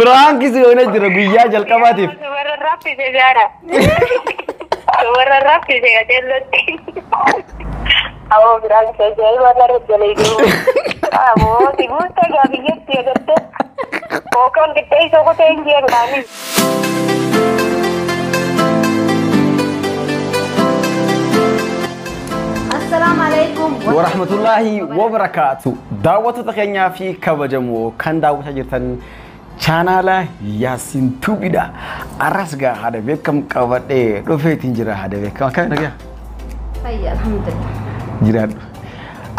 Franki sebenarnya jira guyyaa jalqabaatiif. Warra raffise gaara. Warra raffise gajeellotti. Awoo biraan sajaayi warra rajjalee jiru. Awoo si guutaa gaabiyyatti agartee. Kookaan qixxee isa kotee hin jeeqnaanis. Assalamualaikum warahmatullahi wabarakatuh. Daawwattoota keenyaa fi kabajamoo kan daawwataa jirtan chaanaala Yaasin Tuubidha. Arras gaa haada beekam qabadhee dhufeetiin jira haada beekam akkami nagaa? Hayya alhamdulillah. Jiraadhu.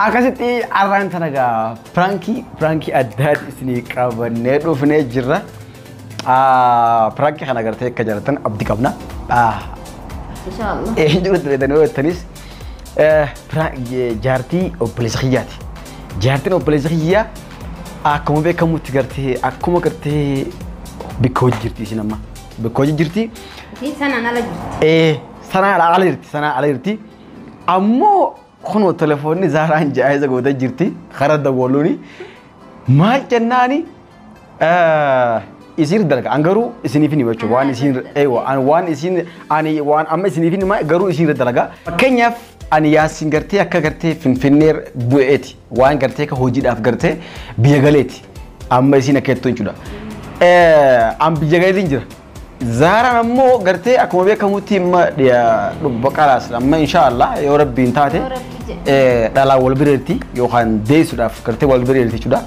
Akkasitti arraan tana gaa Firaankii addaati isinii qabannee dhufnee jirra. Firaankii kana agartee akka jaalatan abdii qabna. Inshaallah. Jiru jedhanii hojjetanis jaartii obboleessa kiyyaati. Jaartiin obboleessa kiyyaa akkuma beekamutti gartee akkuma gartee bikka hojii jirti isin amma. Bikka hojii jirti. Sanaan ala jirti. Sanaan ala jirti. Ammoo kunoo telefoonni Zaaraan jaayiza gootaa jirti. Karaa dawwaluuni. Maal jennaani isin dalaga an garuu isiniif ni bachu waan isin waan amma isiniif ni garuu isin dalaga. Fakkeenyaaf ani Yaasin gartee akka gartee Finfinnee bu'eeti waan gartee ka hojiidhaaf gartee biyya galeeti amma isin akka jettu jechuudha. An biyya galeetiin jira. Zaaraan ammoo gartee akkuma beekamutti amma baqaraas amma inshaallah yoo rabbiin taate dhalaa wal bireetti yookaan deessuudhaaf gartee wal bireetti jechuudha.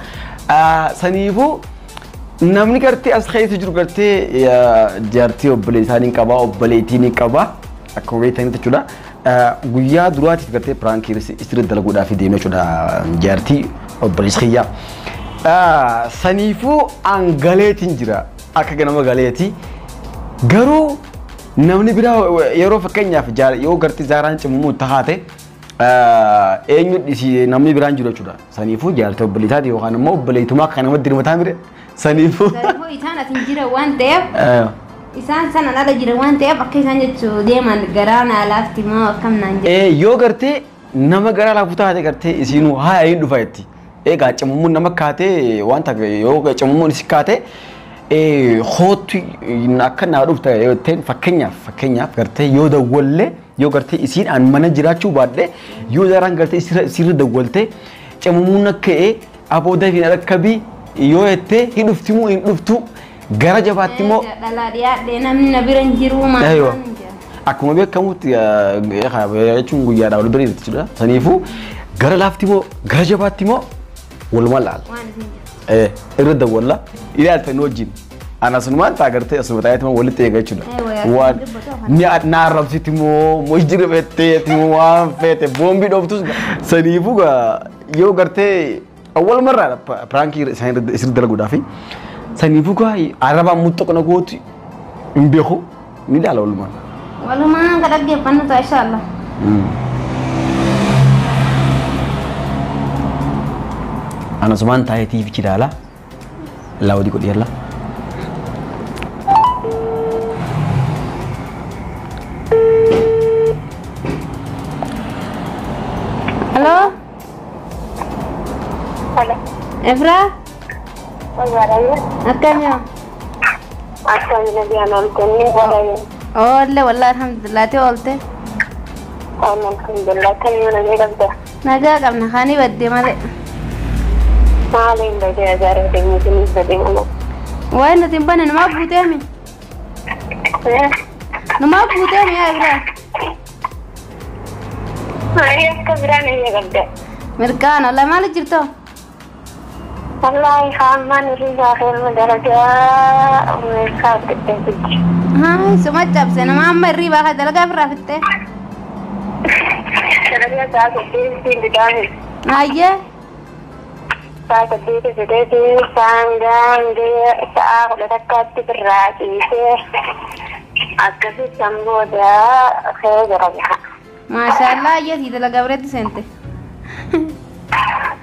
Saniifuu namni gartee as keessa jiru gartee jaartii obboleessaanii qaba obboleettii qaba akkuma beektanitti jechuudha. Guyyaa duraatiif gartee Firaankii isirratti dalaguudhaaf deemee jechuudha jaartii obboleessa kiyyaa. Saniifuu an galeetiin jira akka ganama galeeti. Garuu namni biraa yeroo fakkeenyaaf yoo gartee Zaaraan cimamuu taate eenyu namni biraan jiru jechuudha. Saniifuu jaartii obboleessaati yookaan immoo obboleettumaa kan namatti hirmataa mire. Saniifuu isaan atin jira waan ta'eef isaan sanaan ala jira waan ta'eef akka isaan jechuu deeman garaa naa laafti moo akkam naan jedhu. Yoo gartee nama garaa laafu taate gartee isiinuu haa hin dhufa jetti. Egaa cimammuun nama kaatee wanta yoo cimammuun isi kaatee hootu akka naa dhufta yoo ta'e fakkeenyaaf gartee yoo dawwallee yoo gartee isiin an mana jiraachuu baadhee yoo Zaaraan gartee isirra dawwaltee cimammuun akka'ee aboodaa fi rakkabii yoo jettee hin dhuftimoo hin dhuftu gara jabaatti moo dhalaa dhiyaadhee namni na bira hin jiru maal akkuma beekamutti jechuun guyyaadhaa wal bira jirti jechuudha. Saniifuu gara laafti moo gara jabaatti moo walumaa laala. Irra dawwalla ilaaltan wajjin. Anasumaan taa gartee asuma taa'eetuma walitti eega jechuudha. Waan na arrabsiti moo jira beektee moo waan feete boombii dhooftus saniifuu yoo gartee awwal marraa Firaankii isaan dalaguudhaafi saniifuu gaa arrabaan muxxaqna gooti hin beeku ni ilaala walumaan. Walumaan ka dhaggeeffannu ta'a inshaallah. Anasumaan taa'ee tiivichi ilaala laawudii godhee jala. Halo. Halo. Efra. Waalaikumsalam. Akkamiyo? Alhamdulillah nontonii walaayee. Oolle wallahi alhamdulillah te oolte. Alhamdulillah kan yoo nagee qabda. Nagaa qabna kaanii baddee malee. Maaliin badee ajaa'ibaa deemuutiin badee malee. Waa'ee nuti hin banne numaa buuteemi. Numaa buuteemi yaa Efra. Maali akka biraan eeyyee qabda. Mirqaan wallahi maali jirtoo? Wallahi hammaan irraa fe'ama dalagaa meeshaa fidee fiddi. Haa suma cabse nama amma irraa baaka dalagaa firraa fittee. Dalagaa saa saddeetiin bidaame. Hayyee. Saa saddeeti fideeti saangaangee sa'a kudha takkaatti birraa ciisee akkasitti booda kee jira jaha. Maashaallah ayyee dalagaa biratti seente.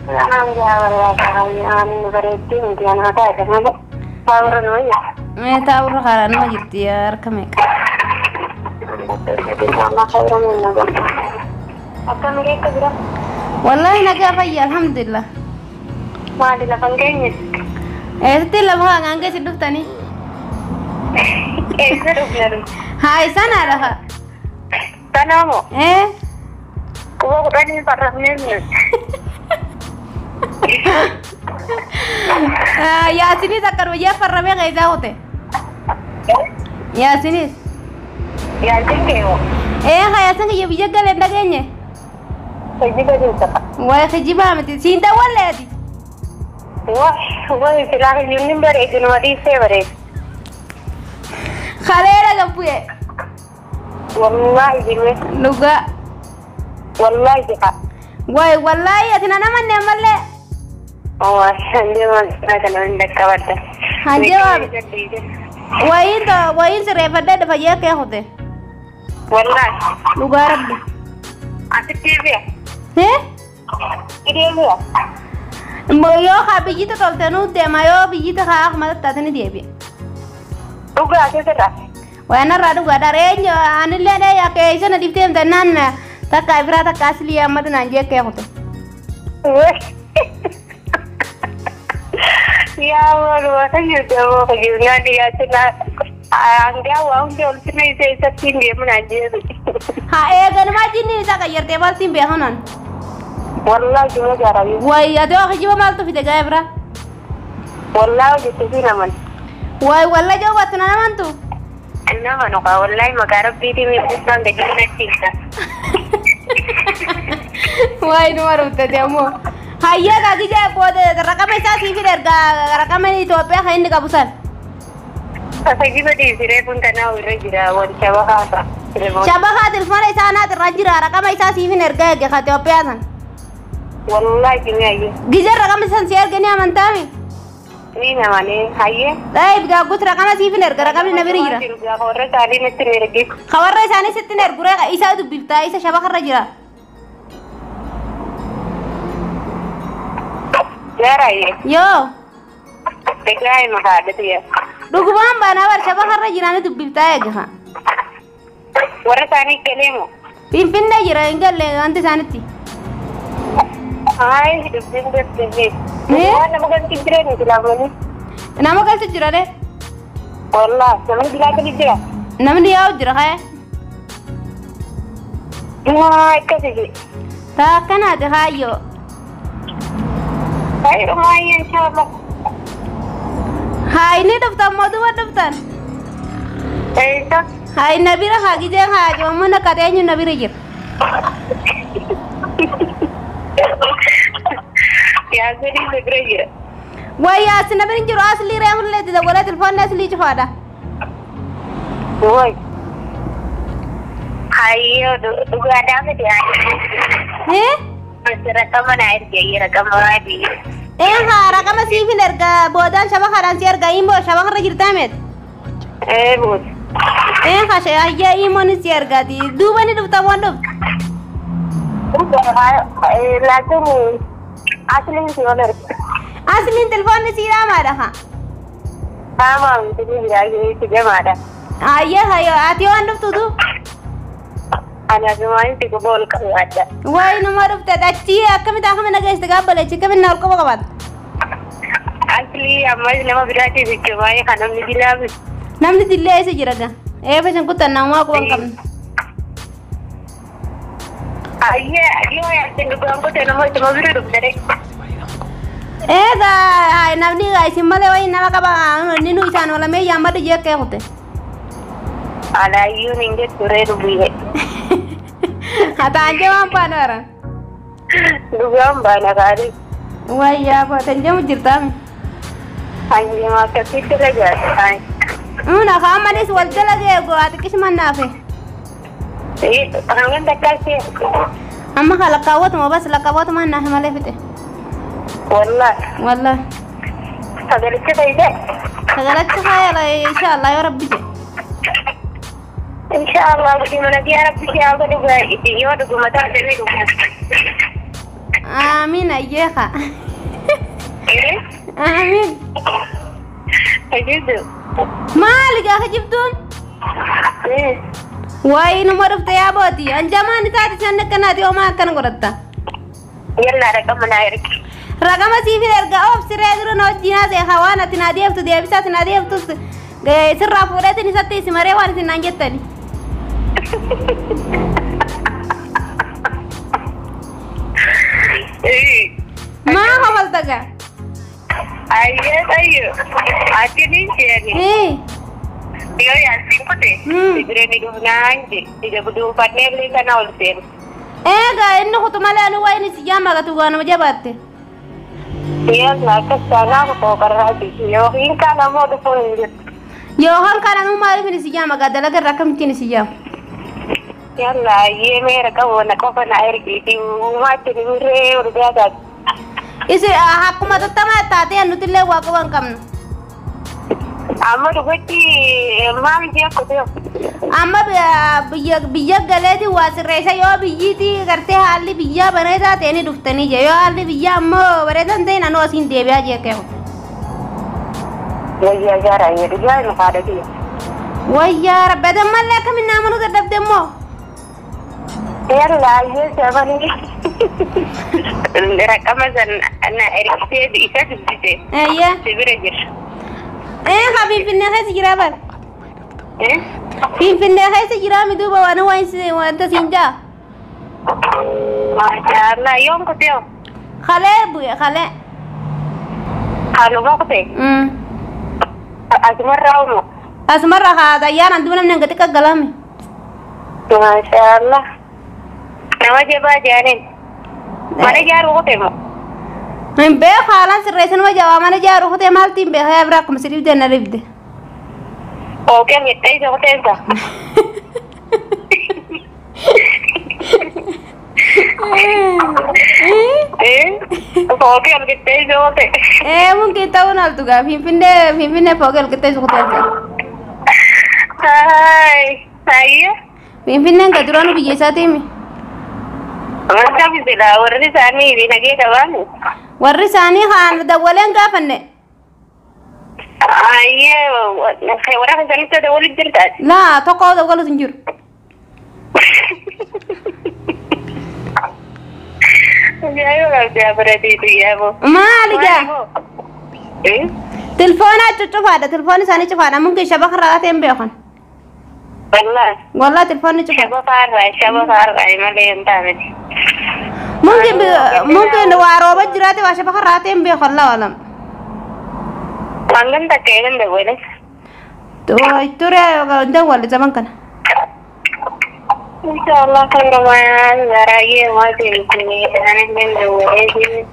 Naam jawara kayaan beretti mungkin ada kan power noya. Tahu karena nama jirti ya rekam ya. Sama power noya. Apa mereka bilang? Wallahi naga apa ya alhamdulillah. Mau di lapang kayaknya. Este la bawa ngange siduf tani. Eessa dhufnaan. Hai sana ada. Tanaamoo. Kuba kudhanii farrafneen. Yaasini takkan wajah farrame kaisa hote. Yaasini. Yaasin keemoo. Hayasan ke bija galen dagenya. Ejiba jirta. Wai khijiba mati sinta wallati. Wah silaahi yunnin bareedin wadiisee bareed. Khalera gapuye. Wallahi jirwe. Luga. Wallahi jika. Wai wallahi atina naman ne malle. Wah hande man nakana ndakka wadda. Hanje wa wain sere fadda da faje ke hote. Wallahi. Luga rabbi. Atikiya. Idiya. Moyo khabiji to toltenu de mayo biji to kha ma tatani debi. Luga akesera. Wana radu gada renyo anile ne ya ke isana diptem tanan ta kaibra ta kasli amad nanje ke hote. Ya wala kayo daw kayo na diya sila ang gawa ang jol sila isa hindi mo nanje. Ha gan ma jinni ta kayerte bal timbe hanan. Wallahi jolo jarabi. Wai ado khijiba mal to fite gaibra. Wallahi jiti naman. Wai wallahi jo watna naman tu. Naman ka wallahi magarap dito may pusang gaji na chika. Wai no maru te demo. Hayya ga gija ko de rakame sa si fider ga rakame ni to pe hain ga busan. Kasi ba di sire punta na ure jira wan chabaha. Chabaha telefon isa na rajira rakame sa si fider ga ga to pe asan. Wallahi kinyaye. Gija rakame san share gani amantami. Ni namane hayye. Dai ga gut rakame si fider ga rakame na biri jira. Khawre tali ne tere gi. Khawre sane sitiner gure isa du bibta isa shabaha rajira. Yaraye. Yo. Tegai mahade tiya. Duguban bana war shabaha rajira ne du bibta ya ga. Wara tani kelemo. Pimpinne jira ingalle ante sanati. Ay, dibbe. Mana magan kidre ni dilamani. Nama kalse jira de. Wallahi, sama dilakani jira. Namni yaw jira khay. Ay, kasi. Ta kana de hayo. Ay, umayan siya. Hai ni daftar modu wa daftar. Ito. Hai nabira hagi je ha jo mana katanya nabira jir. Ya jadi segera. Wai ya sinabira jir asli re hulle de wala telefon asli chfada. Woi. Ayo, duga ada apa dia? Rekam mana air dia? Rekam mana dia? Rekam si finder ga bodan shabakh haran siar ga imbo shabakh rajir tamet. Bos. Saya ya imon siar ga di duba ni dufta wanduf. Langsung asli sih orang. Asli telepon si rama dah ha. Sama, itu dia ada. Ayah ayo ati wanduf tuh. Anak semua itu kebol kalau ada. Wah, nomor itu tadi kami tak kami nak istiqab boleh cik kami nak kau kawan. Asli, amma nama berarti itu mai kanam ni dilam. Nam ni dilam ese jiraga. Pasang ku tanam aku angkam. Ayah, dia yang tengok aku tanam itu mau beri dari. Dah, nam ni guys, simbole wai nama kaba ni nu isan wala me yamba de je ke hote. Ala iu ninge ture rubi. Ata anje mampa nara. Dugam bana kali. Wah ya, apa tanja mujirtam. Anje maka kita lagi. Nak kama ni sual lagi aku ati kisman nafe. Orang tak kasih. Amma kala kawat mau bas lakawat mana hamale fite. Wallah. Sagala kita ide. Sagala kita ya lah insyaallah ya rabbi. Insyaallah bagaimana dia Rabbi siapa juga itu juga mata demi juga. Amin aja kak. Amin. Gitu. Malik aku jibtun. Wah nomor itu ya boti. Anjaman itu ada canda kena dia makan korata. Yalla rekam mana air. Ragama siifin erga of siree dura na wajjinaa ta'e hawaan ati naa deemtu deebisaa ati naa deemtus sirraa fuudheetiin isatti isi maree waan isin naan jettani. Maa hawaltaga? Ayyo. Ati ni siya Yo ya singkote. Sigure ni dunanje. Tidak budu partner ni kana olsen. Ega inni kutumale anu wayni sijama gatugana majabatte. Iya naka sana ko karati. Yo hinka na mo do pon. Yo hal kana nu mari ni sijama gadala garra kam tini sijam. Yalla ye mera ka wona ko na ergi ti ma tini re urga da. Isi hakuma tatama tate anu tille wa ko kamna. Amma dugati mami dia ko teo. Amma biya galati wasiresa yo biyiti garte halli biya bareda teni duftani je yo halli biya ammo bareda tena no sin debiya je ke. Ya jara ye dia no kada dia. Wayya rabbada mallaka min namanu dabdemo. Yalla ye sabani. Rakaman ana erikte di isa dite. Iya. Sibire je. Habib finne khasi jirabar. Finne khasi jirami duba wana waisi wanta sinja. Mashallah yom ko teo. Khale buya khale. Halo ba ko te? Asmar rawmo. Asmar hada yana duna min ngatika galami. Mashallah. Nama je ba janin. Mana jaru ko te mo? من بيه خالص الرئيس المجاوة ما نجا روح ده مالتين بيه هاي براكم سريب ده نريب ده. أوكي متى هو تنسى. أوكي متى هو تنسى. ممكن تاون التوجا في فين فوقل كتير سوتر. هاي. فين كدرانو بيجساتيمي. Masa bisa warri sani di nage kawan. Warri sani kan dawalan kapan ne? Iya, kayak orang sani tuh dawalin cerita. Lah, toko dawalu tunjur. Ayo lah berarti itu ya bu. Maliga. Telefonnya cukup ada, telefonnya sani cukup ada. Mungkin siapa kerana tembe kan? والله تلفوني شوف شباب فارغة ما لي انتابت ممكن وارو بجراتي واشبه راتين بيخلا ولا مانغن تكيغن دغولي تو ترى دغول زمان كان ان شاء الله خير ما زرايه ما تلكني انا من دغولي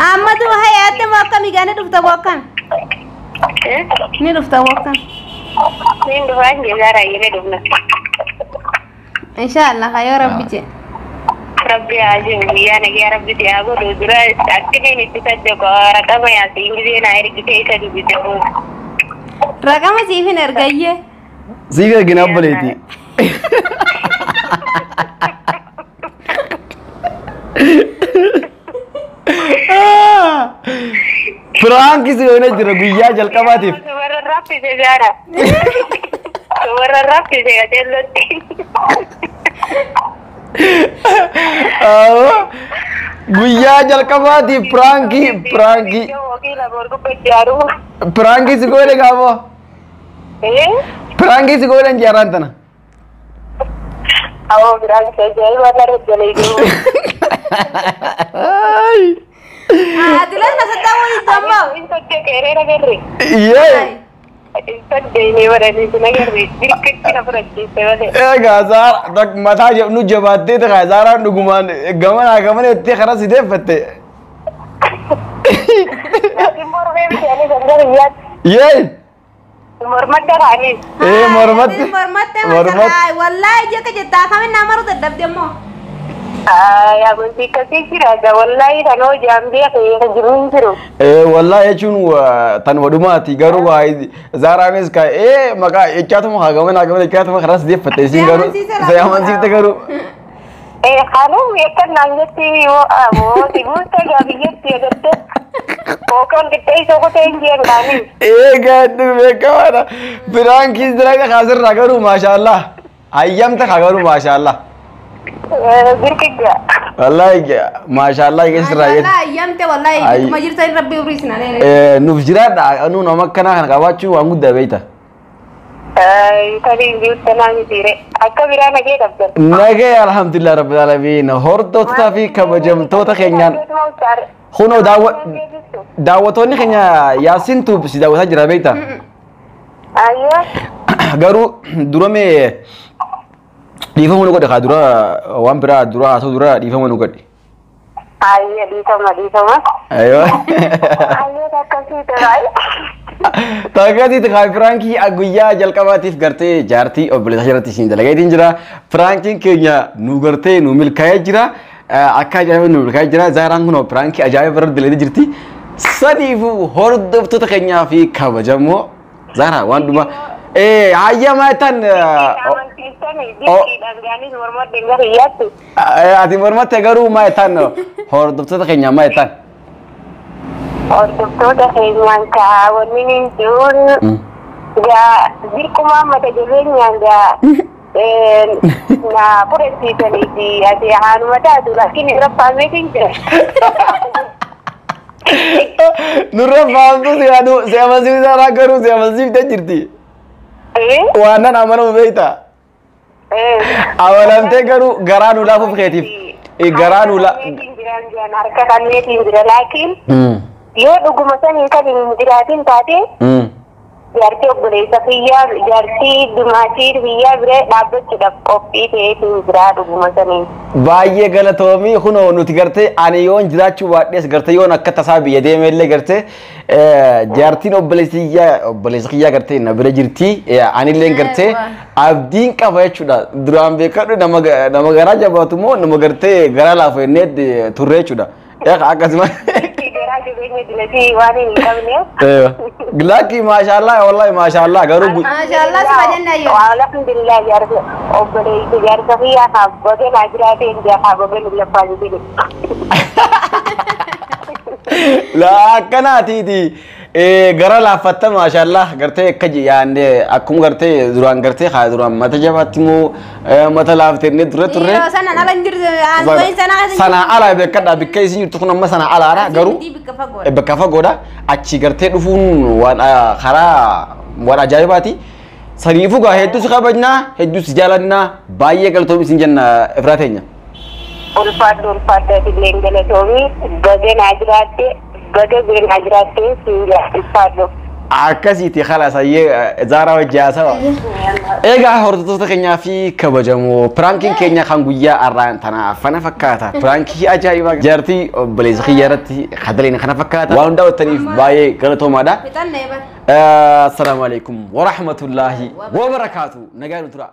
اما تو هيات ما كان يغني دفتا وكان ني دفتا وكان نين دوان زرايه ندونا ان شاء الله خير ربي ربي عاجل يا ربي يا ابو درا اكني نتصدق رقم يا سيدي انا اريد تيجي تدو رقم سيفين ارجيه سيفين جناب بليتي فرانك سيونه جرغيا جلقباتيف ورا رابي سيجارا ورا رابي سيجارا Guyyaa jalqabaati pirankii si goone gaafoo pirankii si goone njaaraan tana awoo pirankii ajaa'iba warra jaleeyyuu Atilas nasattaa waliin dammaa intotte keereera garri yee intotte ni warani sina garri dirqetti na furachiise malee gaazaa mataa nu jabaattee takaa zaaraan dhugumaan gamana itti karaa si deeffatte mormee bishaanii sangara iyyaat yee mormatta kaanii mormatte wallahi jeka jettaa kamin namaru daddabdemmoo ya bunti kasih kira wallahi tanoo jaambee kan jiruun jiru wallahi jechuun tan wadumaati garuu zaaraanis ka maqaa echaatuma hagamana echaatuma karaa si deeffatte isin garuu sayaamansiifte garuu kanuu eekkan naangetti yoo aboo sibuusta gaabiyyetti agatte kookaan gittee isa kotee hin jeen kaanii gaaddu beekamaadha biraankiis dalaga kaasirraa garuu maashaallah hayyamta kaa garuu maashaallah Birkiga. Wallahi maashaallah Israa'el. Maashaallah ayyamte wallahi kuma jirta rabbi urisna nuuf jiraadha anu nama kana kan qabaachuu waan guddaa beeyta. Tadi biutanaan dire. Akka biraa nagee qabdan. Nagee alhamdulillah rabbil alamin hordoftoota fi kabajamtoota keenyaan kunoo daawwattoonni keenya Yaasin Tuub si daawwataa jira beeyta. Garuu duramee dhiifama nu godhe kaa dura waan biraa dura haasa'u dura dhiifama nu godhe. Dhiifama. Aywa. Takkasitti kaa Firaankii guyyaa jalqabaatiif gartee jaartii obboleessa irratti isin dalagatiin jira. Firaankiin keenya nu gartee nu milkaa'ee jira. Akka ajaa'iba nu milkaa'ee jira. Zaaraan kun Firaankii ajaa'iba irratti dalagaa jirti. Saniifuu hordoftoota keenyaa fi kabajamoo Zaaraa waan dhuma. Hayya maataan. Ati mormatte garuu maataan hordoftoota keenyaa maataan. Hordoftoota keenyaan kaawwanni hin jiruun dirqumaa mata jireenyaan na fudhasiisanii fi ati haanuma taatu lakini raffaamee hin jira. Nurra faamtu si amansiisaa garuu si amansiiftee jirti. Waan nan amanamu beekta. Amanamtee garuu garaa nu laafuuf keetiif. Garaa nu harka kanneetiin jira laakiin yoo dhuguma sanii kan hin jiraatin taate jaartii obboleessa biyyaa jaartii dumaatii biyyaa bira dhaabbachuudhaaf qophii ta'eetiin jira dhuguma sanii. Baay'ee galatoomii kunoo nuti gartee ani yoon jiraachuu baadhees gartee yoon akka tasaa biyya deemellee gartee jaartiin obboleessa kiyyaa gartee na bira jirti anillee gartee abdiin qaba jechuudha duraan beekadhu nama garaa jabaatu moo nama gartee garaa laafu jennee turre jechuudha. Akkasuma. Laki maashaallah wallahi maashaallah garuu maashaallah sabajanna yo alhamdulillah jaarsa obboleessa jaarsa biyyaa kaabbote na jiraate india kaabbote lafaani bide la akkanaatiiti gara laafatta maashaallah gartee akka yaanne akkuma gartee duraan gartee haa duraan mata jabaatti moo mata laaftenne turre sana ala injir sana ala beekadha bikka isin jirtu kun amma sana alaadha garuu bakka fagoodha achi gartee dhufuun waan karaa waan ajaa'ibaati saniifuu gaa hedduus kabajnaa hedduus jaalannaa baay'ee galatoomii isin jenna Efraateenya. Ulfaadha illee galatoomii baganaa jiraatte baga biraan jiraatte siinjaa ulfaadha. Akkasiiti khalaas ayyee Zaaraa wajjaasawa. Egaa hordoftoota keenyaa fi kabajamoo piraankiin keenya kan guyyaa har'aan tana fana fakkaata. Piraankii ajaa'iba jaartii obboleessa kiyyaa irratti hadaleen kana fakkaata. Waan daawwattaniif baay'ee galatoomaadha. Assalaamu alaykum wa rahmatullaahi wa barakaatuh. Nagaan tura.